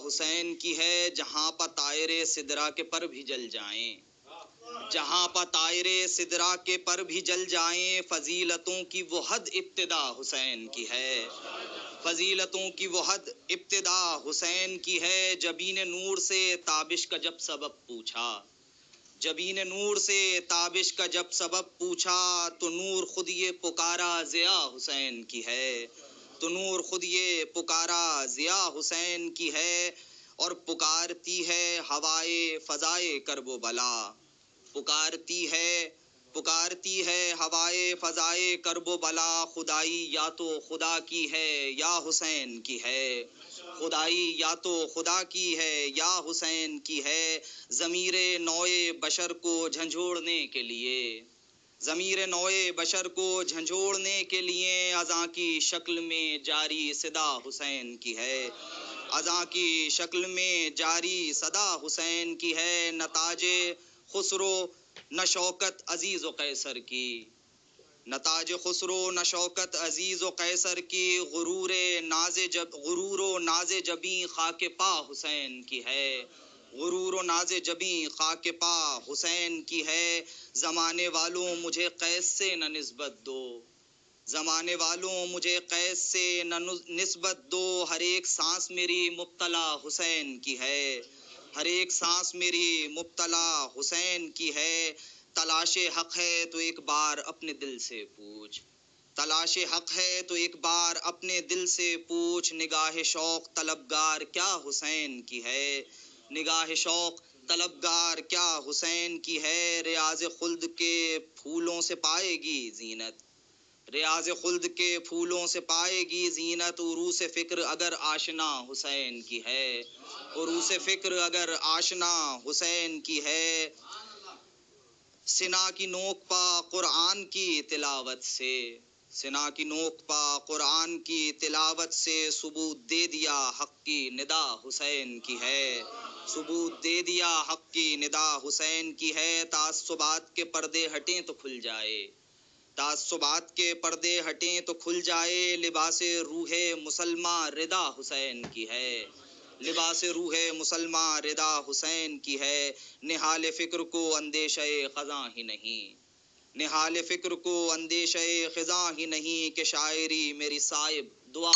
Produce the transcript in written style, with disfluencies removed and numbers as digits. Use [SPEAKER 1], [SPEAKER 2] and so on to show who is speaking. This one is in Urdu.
[SPEAKER 1] حسین کی ہے، جہاں پہ طائر سدرا کے پر بھی جل جائیں، جہاں پہ طائر سدرا کے پر بھی جل جائیں، فضیلتوں کی وہ حد ابتدا حسین کی ہے، فضیلتوں کی وہ حد ابتدا حسین کی ہے۔ جبین نور سے تابش کا جب سبب پوچھا، جبین نور سے تابش کا جب سبب پوچھا، تو نور خود یہ پکارا ضیا حسین کی ہے، تو نور خود یہ پکارا ضیا حسین کی ہے۔ اور پکارتی ہے ہوائے فضائے کرب و بلا، پکارتی ہے ہوائے فضائے کرب و بلا، خدائی یا تو خدا کی ہے یا حسین کی ہے، خدائی یا تو خدا کی ہے یا حسین کی ہے۔ ضمیر نوئے بشر کو جھنجھوڑنے کے لیے، ضمیر نوئے بشر کو جھنجھوڑنے کے لیے، اذاں کی شکل میں جاری صدا حسین کی ہے، اذاں کی شکل میں جاری صدا حسین کی ہے۔ نتاج خسرو نہ شوکت عزیز و قیصر کی، نتاج خسرو نہ شوکت عزیز و قیصر کی، غرور و ناز جبیں خاک پا حسین کی ہے، غرور و ناز جبیں خاک پا حسین کی ہے۔ زمانے والوں مجھے قیس سے نہ نسبت دو، زمانے والوں مجھے قیس سے نہ نسبت دو، ہر ایک سانس میری مبتلا حسین کی ہے، ہر ایک سانس میری مبتلا حسین کی ہے۔ تلاش حق ہے تو ایک بار اپنے دل سے پوچھ، تلاش حق ہے تو ایک بار اپنے دل سے پوچھ، نگاہ شوق طلبگار کیا حسین کی ہے، نگاہ شوق طلبگار کیا حسین کی ہے۔ ریاض خلد کے پھولوں سے پائے گی زینت، ریاض خلد کے پھولوں سے پائے گی زینت، عروس فکر اگر آشنا حسین کی ہے، عروس فکر اگر آشنا حسین کی ہے۔ سنا کی نوک پا قرآن کی تلاوت سے، سنا کی نوک پا قرآن کی تلاوت سے، ثبوت دے دیا حق کی ندا حسین کی ہے، ثبوت دے دیا حق کی ندا حسین کی ہے۔ تعصبات کے پردے ہٹیں تو کھل جائے، تعصبات کے پردے ہٹیں تو کھل جائے، لباس روح مسلمہ ردا حسین کی ہے، لباس روح مسلمہ ردا حسین کی ہے۔ نہال فکر کو اندیشہ خزاں ہی نہیں، نہال فکر کو اندیشہ خزاں ہی نہیں، کہ شاعری میری صائب دعا